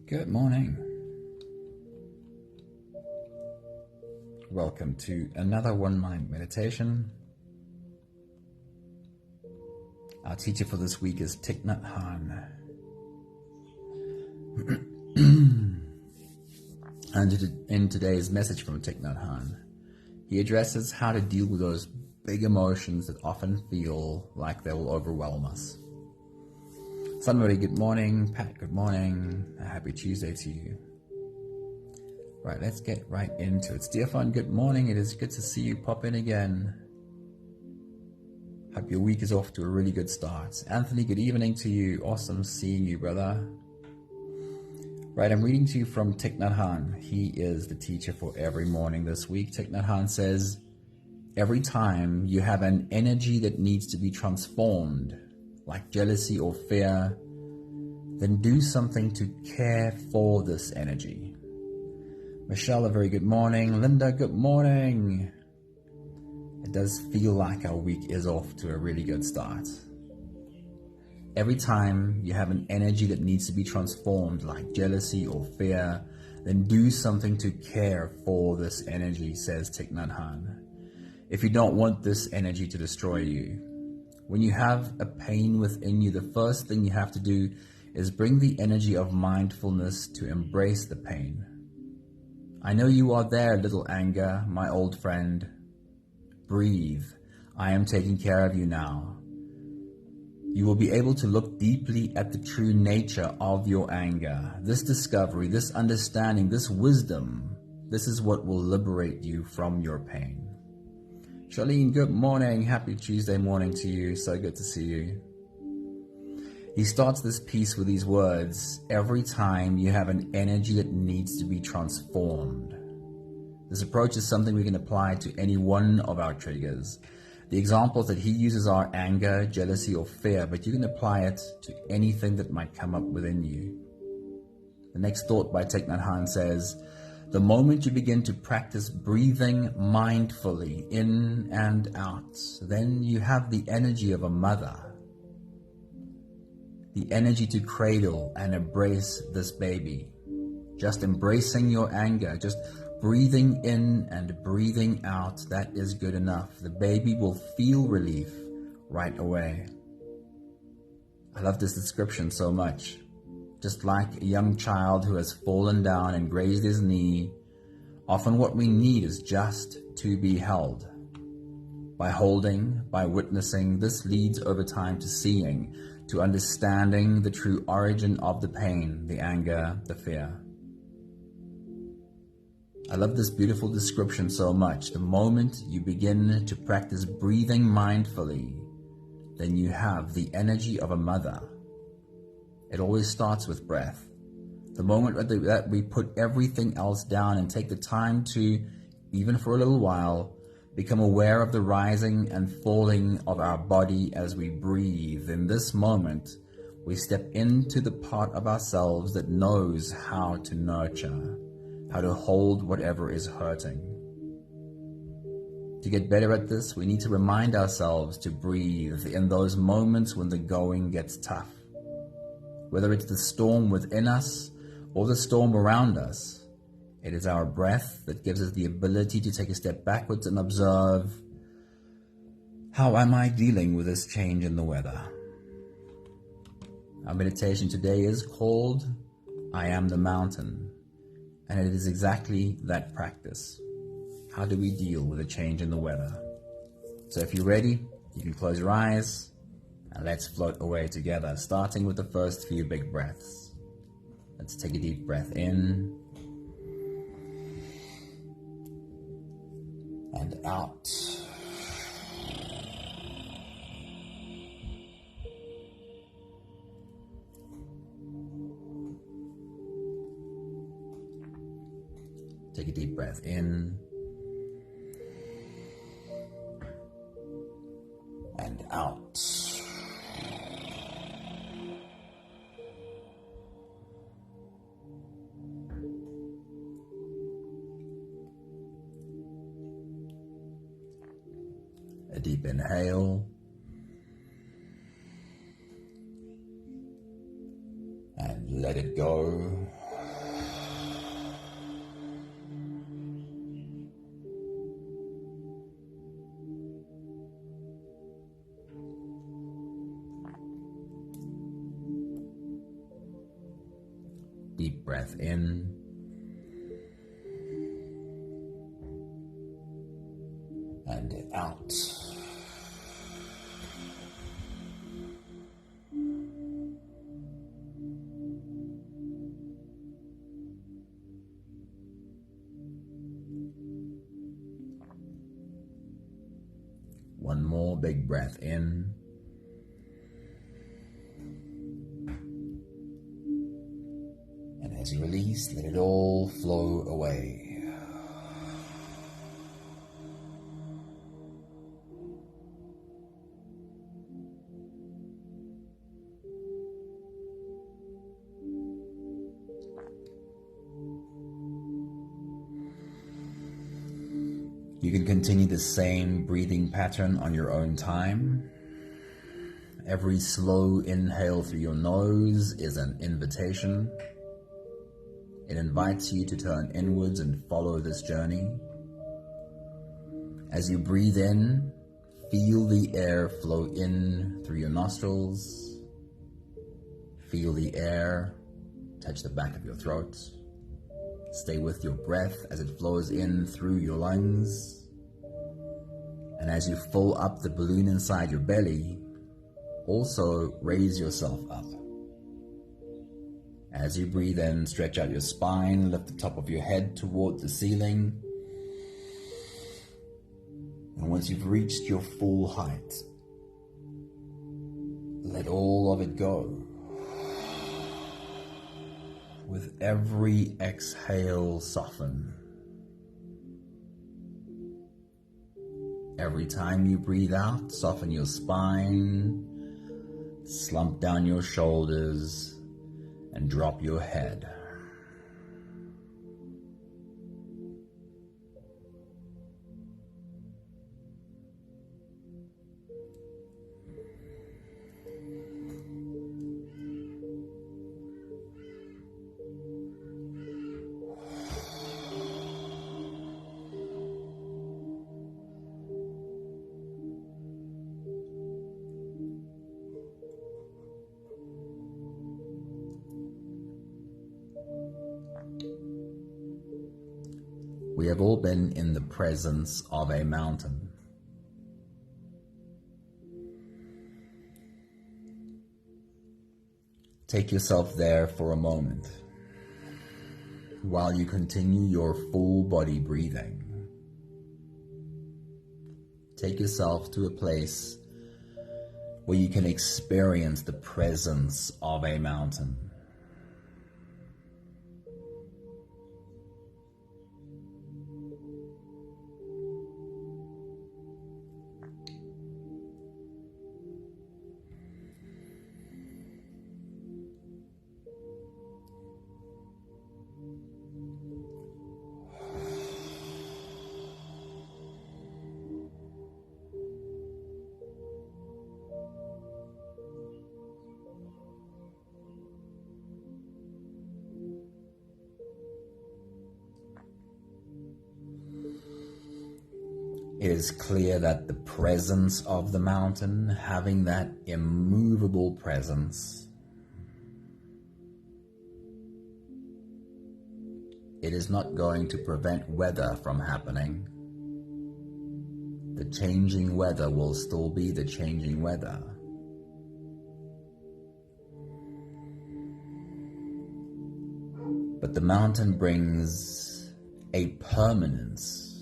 Good morning. Welcome to another One Mind meditation. Our teacher for this week is Thich Nhat Hanh. And in today's message from Thich Nhat Hanh, he addresses how to deal with those big emotions that often feel like they will overwhelm us. Somebody, good morning. Pat, good morning. A happy Tuesday to you. Right, let's get right into it. Stefan, good morning. It is good to see you pop in again. Hope your week is off to a really good start. Anthony, good evening to you. Awesome seeing you, brother. Right, I'm reading to you from Thich Nhat Hanh. He is the teacher for every morning this week. Thich Nhat Hanh says, every time you have an energy that needs to be transformed, like jealousy or fear, then do something to care for this energy. Michelle, a very good morning. Linda, good morning. It does feel like our week is off to a really good start. Every time you have an energy that needs to be transformed, like jealousy or fear, then do something to care for this energy, says Thich Nhat Hanh. If you don't want this energy to destroy you, when you have a pain within you, the first thing you have to do is bring the energy of mindfulness to embrace the pain. I know you are there, little anger, my old friend. Breathe. I am taking care of you now. You will be able to look deeply at the true nature of your anger. This discovery, this understanding, this wisdom, this is what will liberate you from your pain. Charlene, good morning. Happy Tuesday morning to you. So good to see you. He starts this piece with these words, every time you have an energy that needs to be transformed. This approach is something we can apply to any one of our triggers. The examples that he uses are anger, jealousy, or fear, but you can apply it to anything that might come up within you. The next thought by Thich Nhat Hanh says, the moment you begin to practice breathing mindfully in and out, then you have the energy of a mother. The energy to cradle and embrace this baby. Just embracing your anger, just breathing in and breathing out, that is good enough. The baby will feel relief right away. I love this description so much. Just like a young child who has fallen down and grazed his knee, often what we need is just to be held. By holding, by witnessing, this leads over time to seeing, to understanding the true origin of the pain, the anger, the fear. I love this beautiful description so much. The moment you begin to practice breathing mindfully, then you have the energy of a mother. It always starts with breath. The moment that we put everything else down and take the time to, even for a little while, become aware of the rising and falling of our body as we breathe. In this moment, we step into the part of ourselves that knows how to nurture, how to hold whatever is hurting. To get better at this, we need to remind ourselves to breathe in those moments when the going gets tough. Whether it's the storm within us or the storm around us, it is our breath that gives us the ability to take a step backwards and observe, how am I dealing with this change in the weather? Our meditation today is called I Am the Mountain, and it is exactly that practice. How do we deal with a change in the weather? So if you're ready, you can close your eyes and let's float away together, starting with the first few big breaths. Let's take a deep breath in and out. Take a deep breath in and out. A deep inhale and let it go. Deep breath in. And out. One more big breath in. And as you release, let it all flow away. You can continue the same breathing pattern on your own time. Every slow inhale through your nose is an invitation. It invites you to turn inwards and follow this journey. As you breathe in, feel the air flow in through your nostrils. Feel the air touch the back of your throat. Stay with your breath as it flows in through your lungs. And as you fill up the balloon inside your belly, also raise yourself up. As you breathe in, stretch out your spine, lift the top of your head toward the ceiling. And once you've reached your full height, let all of it go. With every exhale, soften. Every time you breathe out, soften your spine, slump down your shoulders, and drop your head. We have all been in the presence of a mountain. Take yourself there for a moment while you continue your full body breathing. Take yourself to a place where you can experience the presence of a mountain. It is clear that the presence of the mountain, having that immovable presence, it is not going to prevent weather from happening. The changing weather will still be the changing weather. But the mountain brings a permanence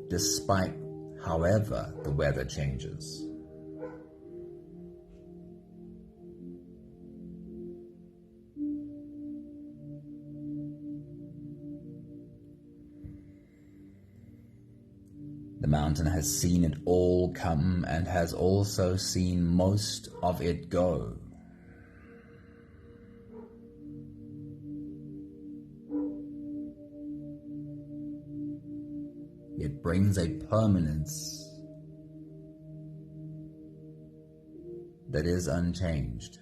despite however the weather changes. The mountain has seen it all come and has also seen most of it go. It brings a permanence that is unchanged.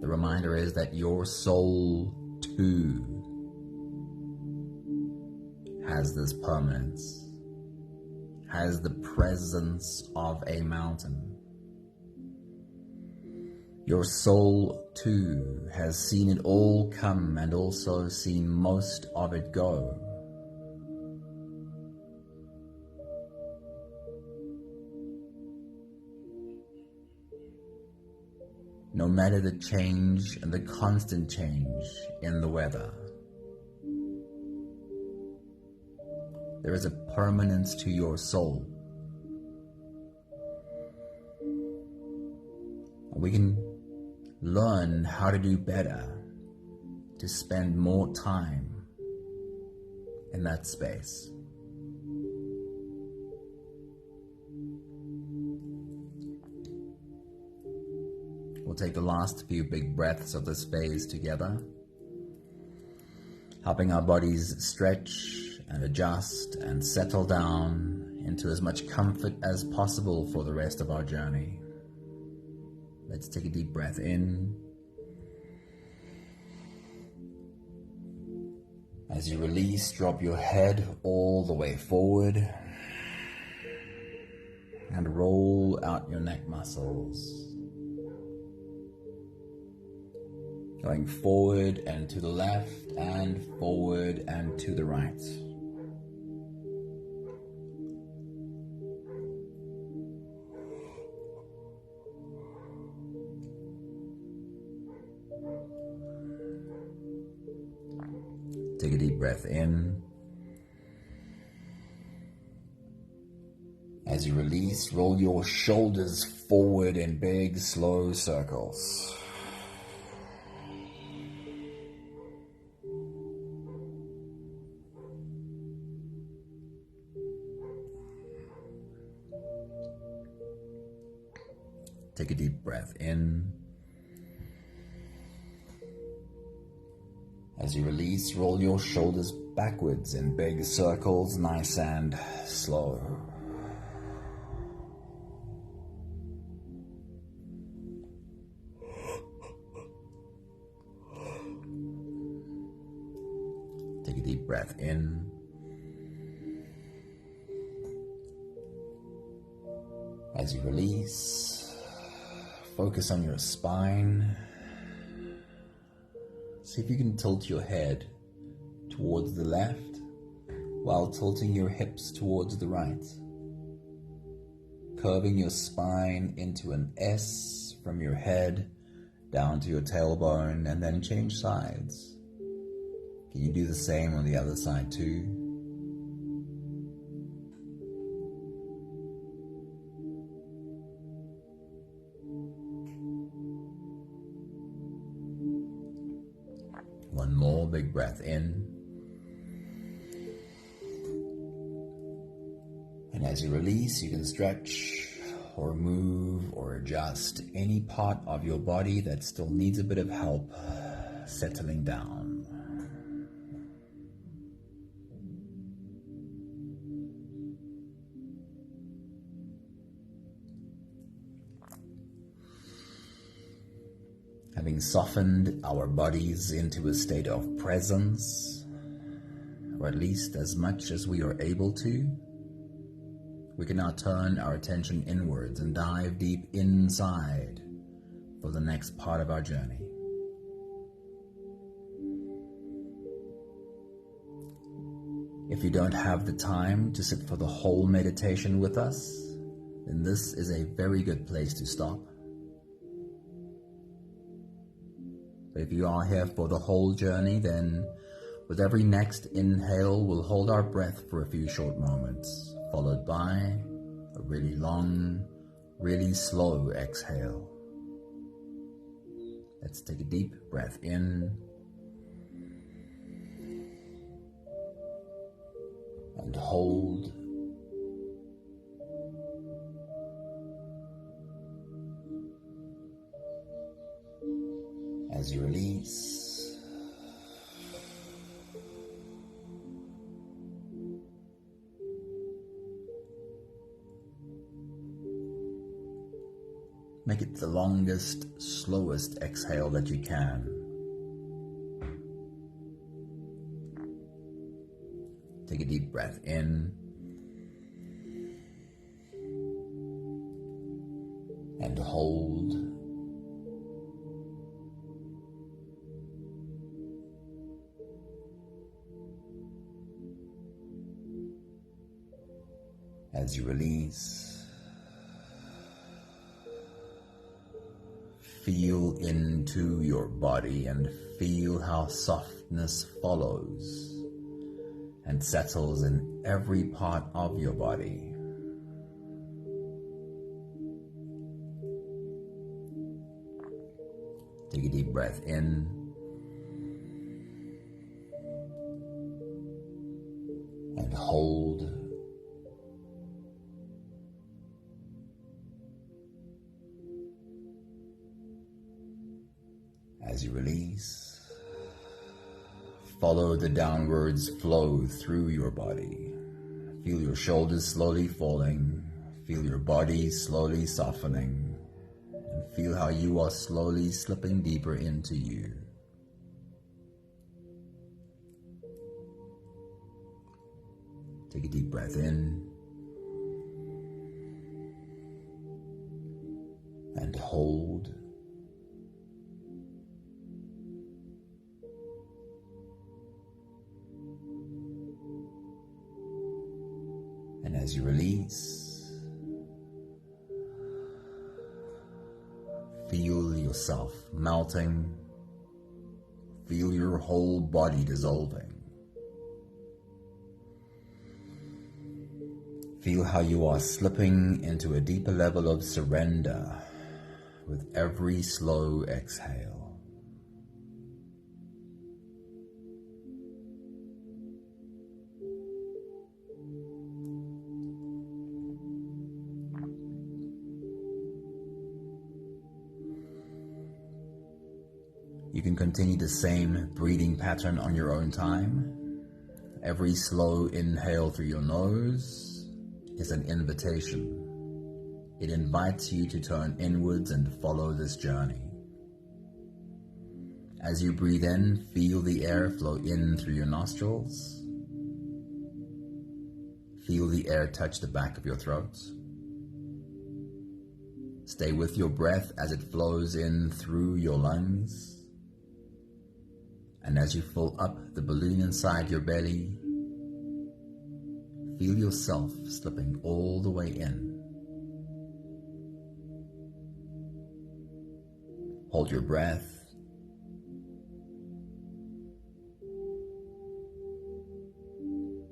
The reminder is that your soul too has this permanence, has the presence of a mountain. Your soul too has seen it all come and also seen most of it go. No matter the change and the constant change in the weather, there is a permanence to your soul. We can learn how to do better, to spend more time in that space. We'll take the last few big breaths of this phase together, helping our bodies stretch and adjust and settle down into as much comfort as possible for the rest of our journey. Let's take a deep breath in. As you release, drop your head all the way forward and roll out your neck muscles. Going forward and to the left and forward and to the right. Take a deep breath in. As you release, roll your shoulders forward in big, slow circles. Take a deep breath in. As you release, roll your shoulders backwards in big circles, nice and slow. Take a deep breath in. As you release, focus on your spine. See if you can tilt your head towards the left while tilting your hips towards the right. Curving your spine into an S from your head down to your tailbone, and then change sides. Can you do the same on the other side too? One more big breath in. And as you release, you can stretch or move or adjust any part of your body that still needs a bit of help settling down. Having softened our bodies into a state of presence, or at least as much as we are able to, we can now turn our attention inwards and dive deep inside for the next part of our journey. If you don't have the time to sit for the whole meditation with us, then this is a very good place to stop. But if you are here for the whole journey, then with every next inhale, we'll hold our breath for a few short moments, followed by a really long, really slow exhale. Let's take a deep breath in and hold. As you release, make it the longest, slowest exhale that you can. Take a deep breath in and hold. as you release, feel into your body and feel how softness follows and settles in every part of your body. Take a deep breath in and hold. As you release, follow the downwards flow through your body. Feel your shoulders slowly falling. Feel your body slowly softening. And feel how you are slowly slipping deeper into you. Take a deep breath in and hold. And as you release, feel yourself melting. Feel your whole body dissolving. Feel how you are slipping into a deeper level of surrender with every slow exhale. You can continue the same breathing pattern on your own time. Every slow inhale through your nose is an invitation. It invites you to turn inwards and follow this journey. As you breathe in, feel the air flow in through your nostrils. Feel the air touch the back of your throat. Stay with your breath as it flows in through your lungs. And as you fill up the balloon inside your belly, feel yourself slipping all the way in. Hold your breath.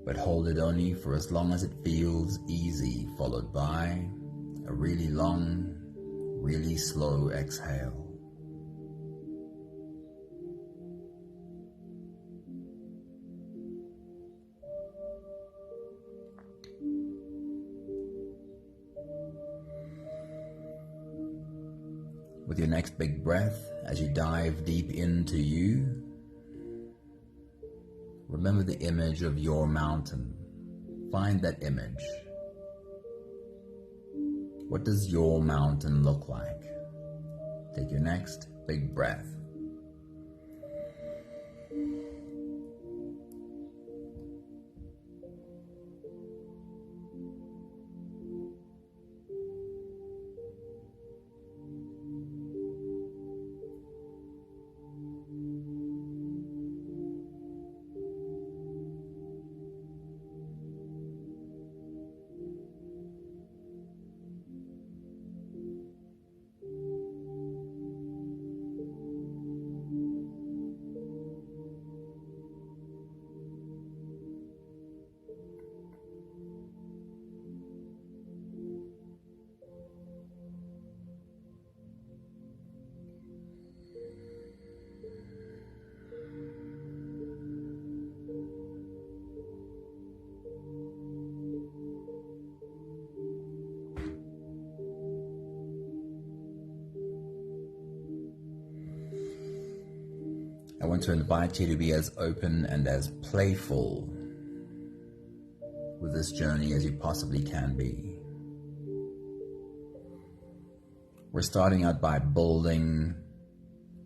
But hold it only for as long as it feels easy, followed by a really long, really slow exhale. With your next big breath, as you dive deep into you, remember the image of your mountain. Find that image. What does your mountain look like? Take your next big breath. I want to invite you to be as open and as playful with this journey as you possibly can be. We're starting out by building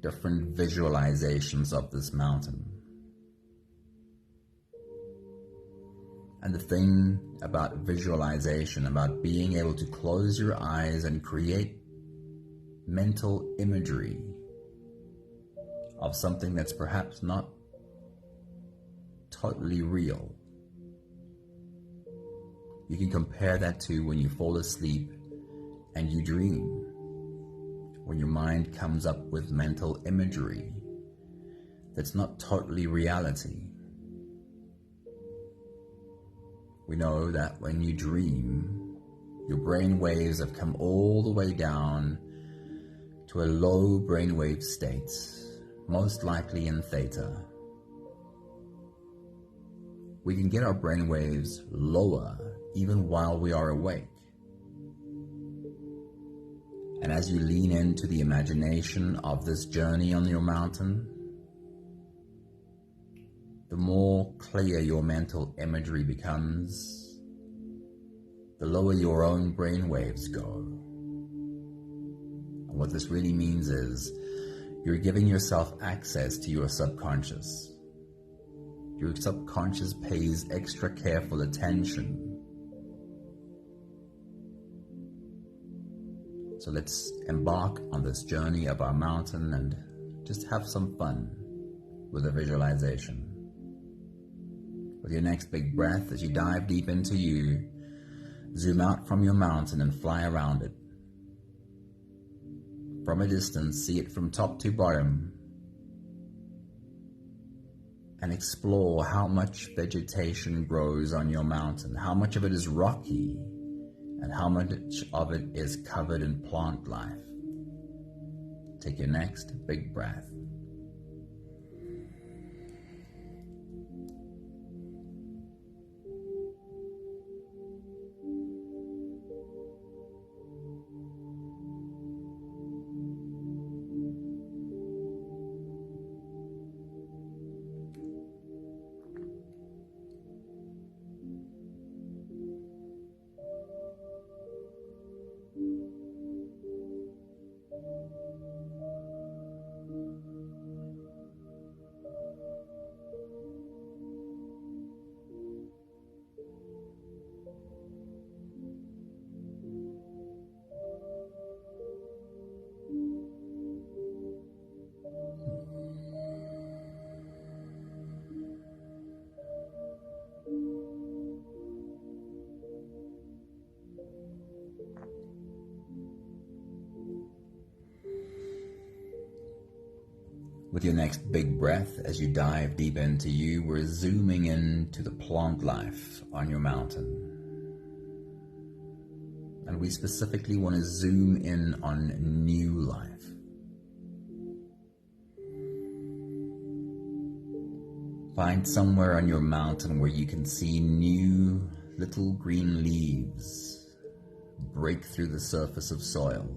different visualizations of this mountain. And the thing about visualization, about being able to close your eyes and create mental imagery of something that's perhaps not totally real. You can compare that to when you fall asleep and you dream, when your mind comes up with mental imagery that's not totally reality. We know that when you dream, your brain waves have come all the way down to a low brainwave state, most likely in theta. We can get our brain waves lower even while we are awake. And as you lean into the imagination of this journey on your mountain, the more clear your mental imagery becomes, the lower your own brain waves go. And what this really means is you're giving yourself access to your subconscious. Your subconscious pays extra careful attention. So let's embark on this journey of our mountain and just have some fun with a visualization. With your next big breath, as you dive deep into you, zoom out from your mountain and fly around it. From a distance, see it from top to bottom, and explore how much vegetation grows on your mountain, how much of it is rocky, and how much of it is covered in plant life. Take your next big breath. With your next big breath, as you dive deep into you, we're zooming into the plant life on your mountain. And we specifically want to zoom in on new life. Find somewhere on your mountain where you can see new little green leaves break through the surface of soil.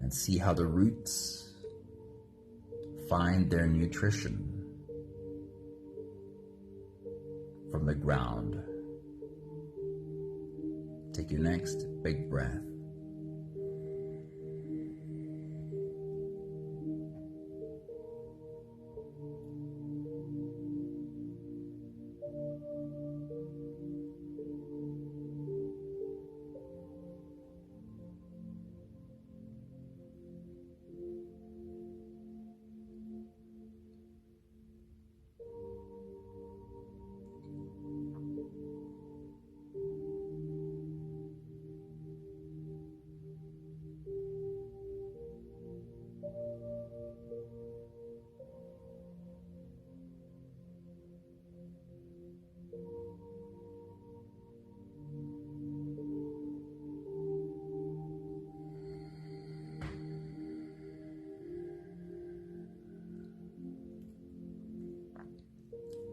And see how the roots find their nutrition from the ground. Take your next big breath.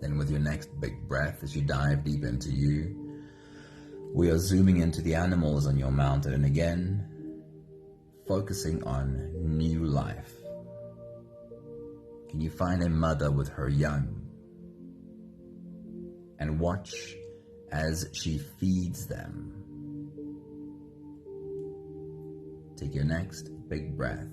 Then with your next big breath, as you dive deep into you, we are zooming into the animals on your mountain, and again, focusing on new life. Can you find a mother with her young and watch as she feeds them? Take your next big breath.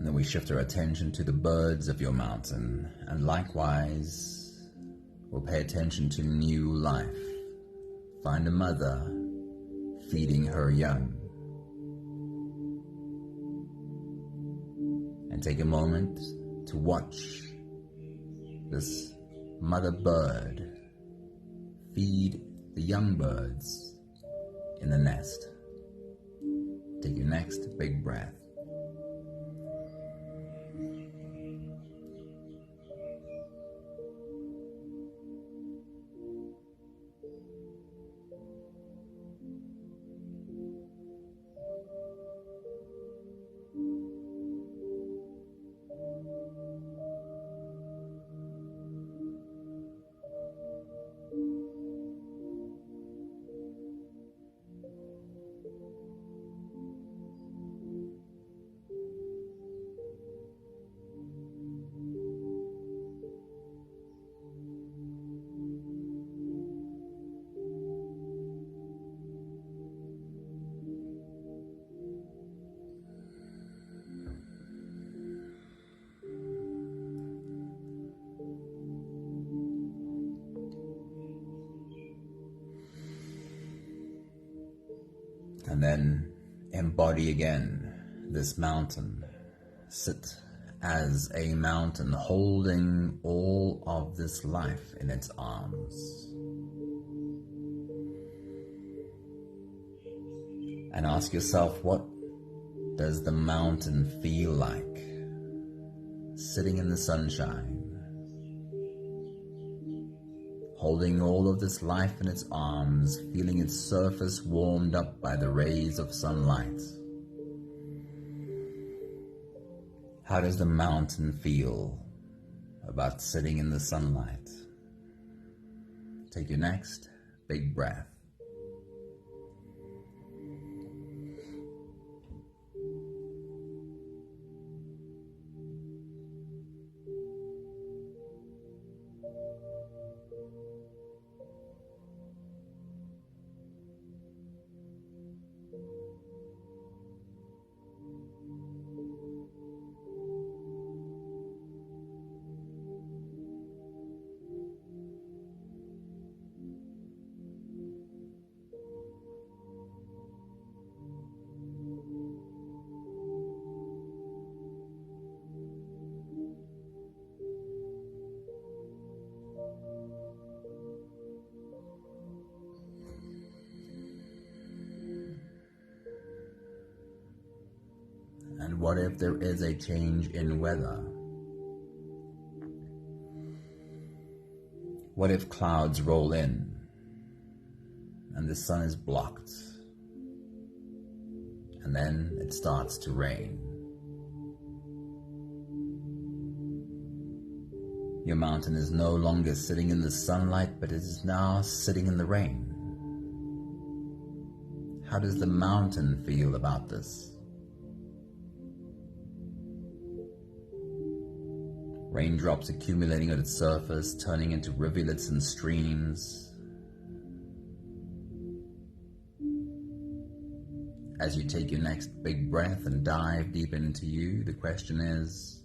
And then we shift our attention to the birds of your mountain, and likewise, we'll pay attention to new life. Find a mother feeding her young. And take a moment to watch this mother bird feed the young birds in the nest. Take your next big breath. And then embody again this mountain. Sit as a mountain, holding all of this life in its arms. And ask yourself, what does the mountain feel like sitting in the sunshine, holding all of this life in its arms, feeling its surface warmed up by the rays of sunlight? How does the mountain feel about sitting in the sunlight? Take your next big breath. And what if there is a change in weather? What if clouds roll in and the sun is blocked and then it starts to rain? Your mountain is no longer sitting in the sunlight, but it is now sitting in the rain. How does the mountain feel about this? Raindrops accumulating at its surface, turning into rivulets and streams. As you take your next big breath and dive deep into you, the question is,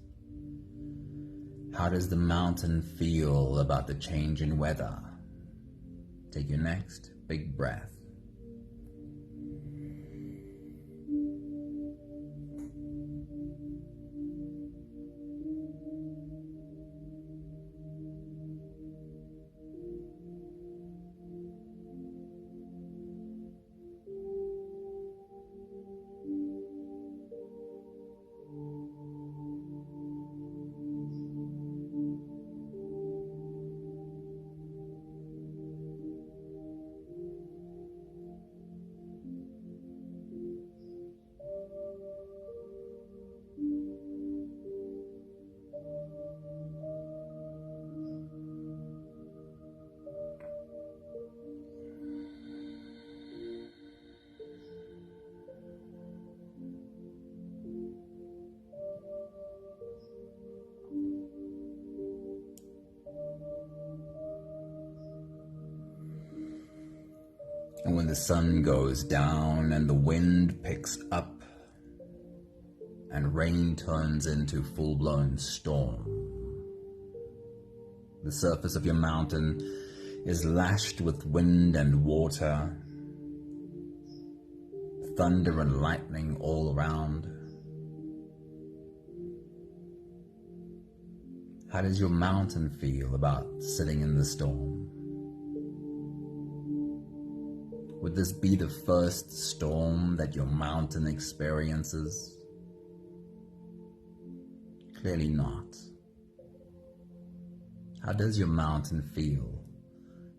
how does the mountain feel about the change in weather? Take your next big breath. And when the sun goes down and the wind picks up, and rain turns into full-blown storm. The surface of your mountain is lashed with wind and water, thunder and lightning all around. How does your mountain feel about sitting in the storm? Would this be the first storm that your mountain experiences? Clearly not. How does your mountain feel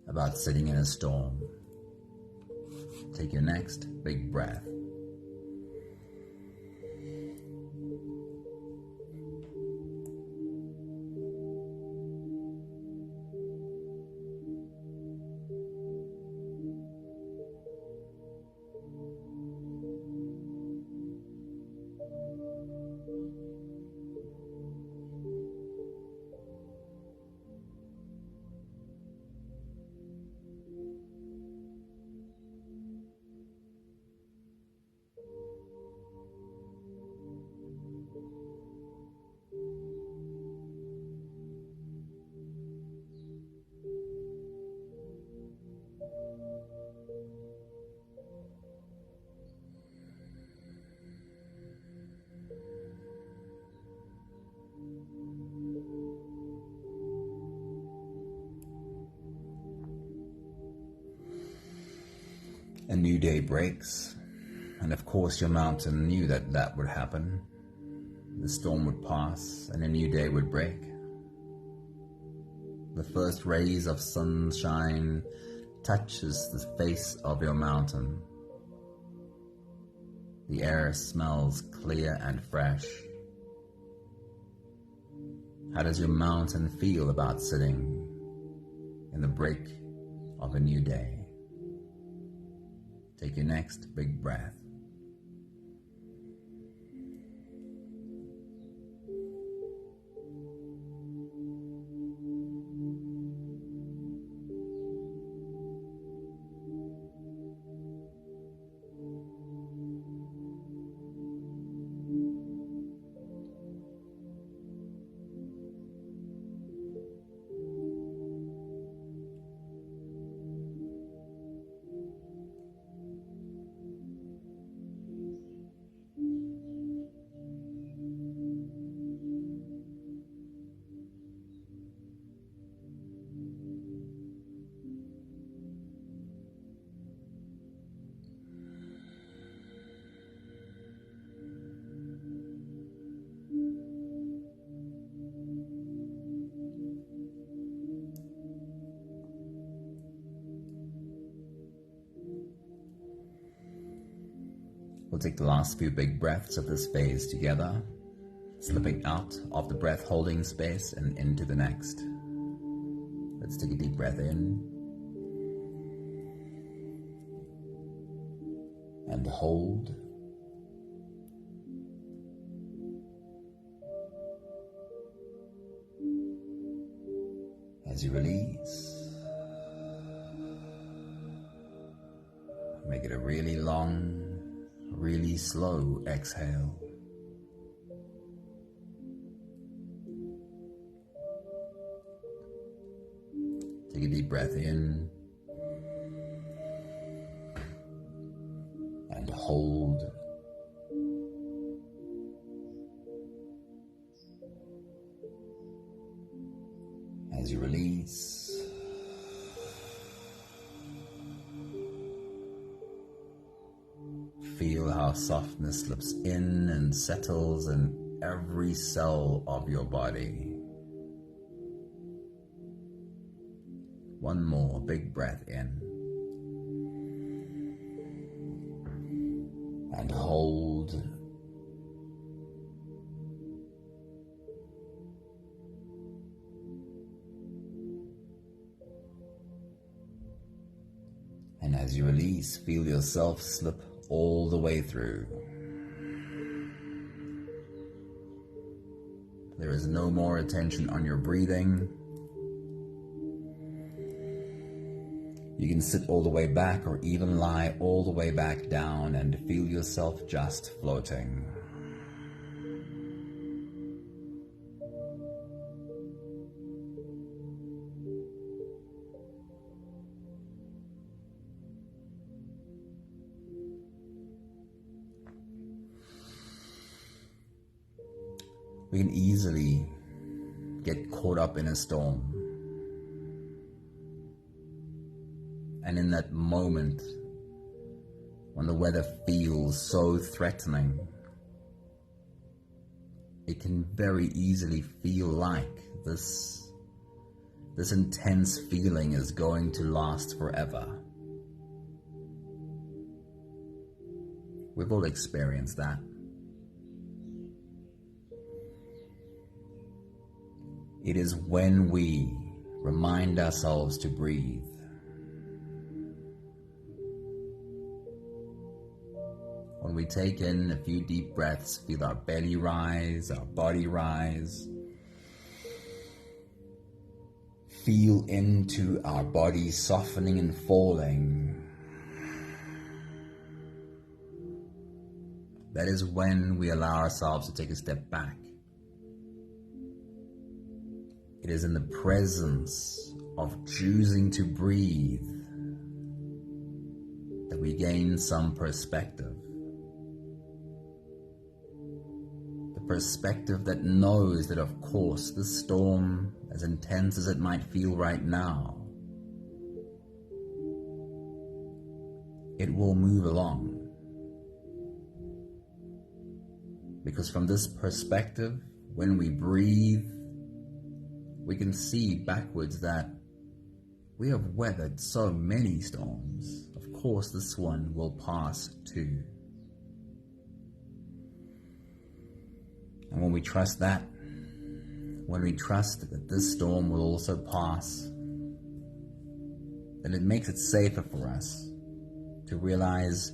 about sitting in a storm? Take your next big breath. A new day breaks, and of course your mountain knew that that would happen. The storm would pass and a new day would break. The first rays of sunshine touches the face of your mountain. The air smells clear and fresh. How does your mountain feel about sitting in the break of a new day? Take your next big breath. We'll take the last few big breaths of this phase together, slipping out of the breath holding space and into the next. Let's take a deep breath in and hold. As you release, make it a really long, really slow exhale. Take a deep breath in and hold. As you release, feel how softness slips in and settles in every cell of your body. One more big breath in and hold. And as you release, feel yourself slip all the way through. There is no more attention on your breathing. You can sit all the way back or even lie all the way back down and feel yourself just floating. We can easily get caught up in a storm. And in that moment, when the weather feels so threatening, it can very easily feel like this intense feeling is going to last forever. We've all experienced that. It is when we remind ourselves to breathe, when we take in a few deep breaths, feel our belly rise, our body rise, feel into our body softening and falling. That is when we allow ourselves to take a step back. It is in the presence of choosing to breathe that we gain some perspective. The perspective that knows that, of course, this storm, as intense as it might feel right now, it will move along. Because from this perspective, when we breathe, we can see backwards that we have weathered so many storms. Of course, this one will pass too. And when we trust that, when we trust that this storm will also pass, then it makes it safer for us to realize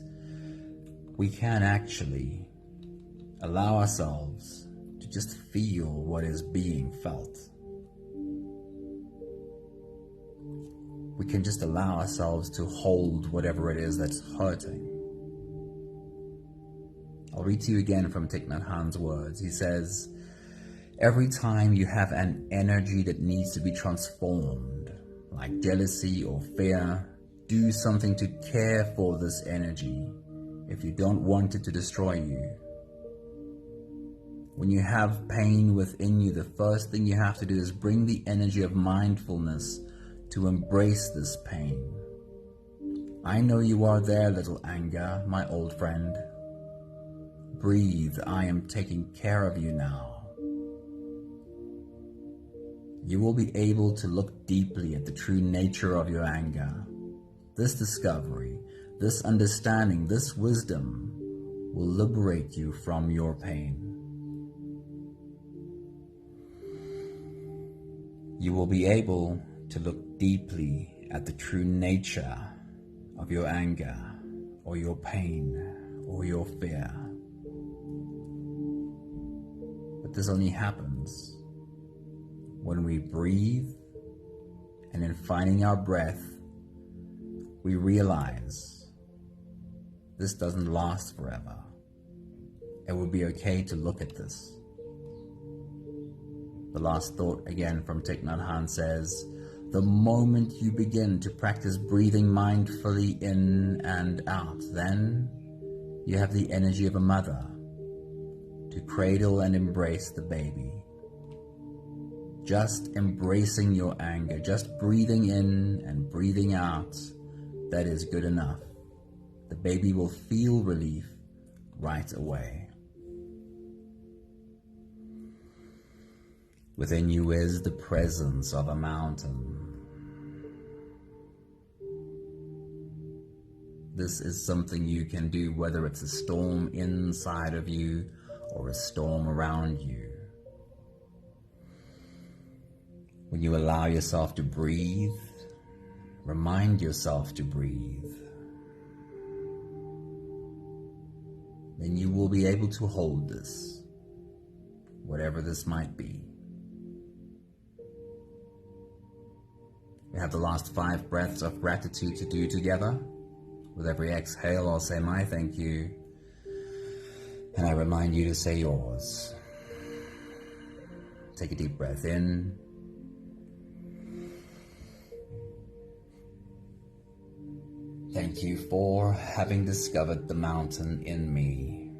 we can actually allow ourselves to just feel what is being felt. We can just allow ourselves to hold whatever it is that's hurting. I'll read to you again from Thich Nhat Hanh's words. He says, every time you have an energy that needs to be transformed, like jealousy or fear, do something to care for this energy if you don't want it to destroy you. When you have pain within you, the first thing you have to do is bring the energy of mindfulness to embrace this pain. I know you are there, little anger, my old friend. Breathe, I am taking care of you now. You will be able to look deeply at the true nature of your anger. This discovery, this understanding, this wisdom will liberate you from your pain. You will be able to look deeply at the true nature of your anger or your pain or your fear. But this only happens when we breathe, and in finding our breath, we realize this doesn't last forever. It will be okay to look at this. The last thought again from Thich Nhat Hanh says, the moment you begin to practice breathing mindfully in and out, then you have the energy of a mother to cradle and embrace the baby. Just embracing your anger, just breathing in and breathing out, that is good enough. The baby will feel relief right away. Within you is the presence of a mountain. This is something you can do whether it's a storm inside of you or a storm around you. When you allow yourself to breathe, remind yourself to breathe, then you will be able to hold this, whatever this might be. We have the last 5 breaths of gratitude to do together. With every exhale, I'll say my thank you, and I remind you to say yours. Take a deep breath in. Thank you for having discovered the mountain in me.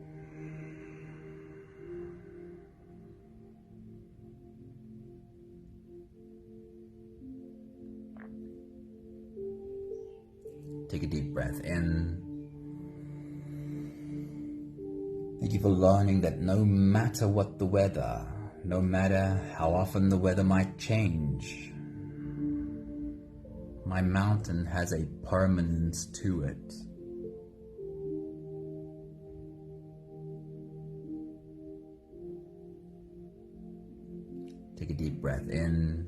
Take a deep breath in. Thank you for learning that no matter what the weather, no matter how often the weather might change, my mountain has a permanence to it. Take a deep breath in.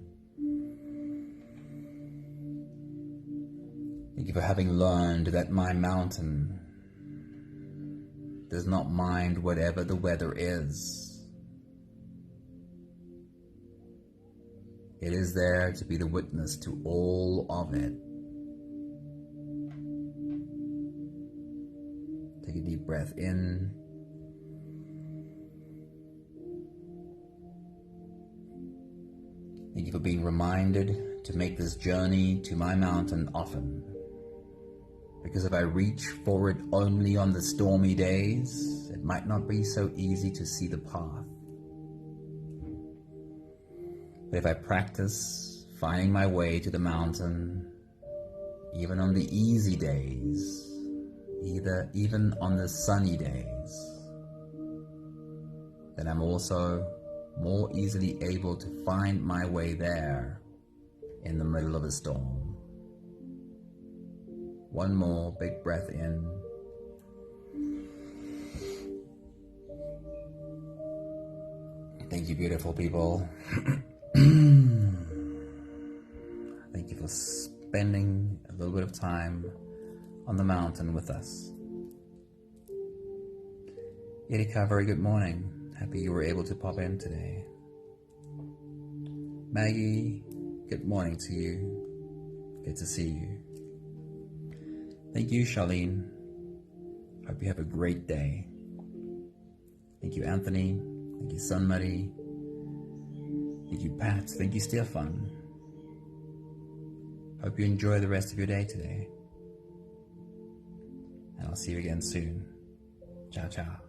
Thank you for having learned that my mountain does not mind whatever the weather is. It is there to be the witness to all of it. Take a deep breath in. Thank you for being reminded to make this journey to my mountain often. Because if I reach for it only on the stormy days, it might not be so easy to see the path. But if I practice finding my way to the mountain, even on the easy days, even on the sunny days, then I'm also more easily able to find my way there in the middle of a storm. One more big breath in. Thank you, beautiful people. Thank you for spending a little bit of time on the mountain with us. Erika, very good morning. Happy you were able to pop in today. Maggie, good morning to you. Good to see you. Thank you, Charlene. Hope you have a great day. Thank you, Anthony. Thank you, Sunmuddy. Thank you, Pat. Thank you, Stefan. Hope you enjoy the rest of your day today. And I'll see you again soon. Ciao, ciao.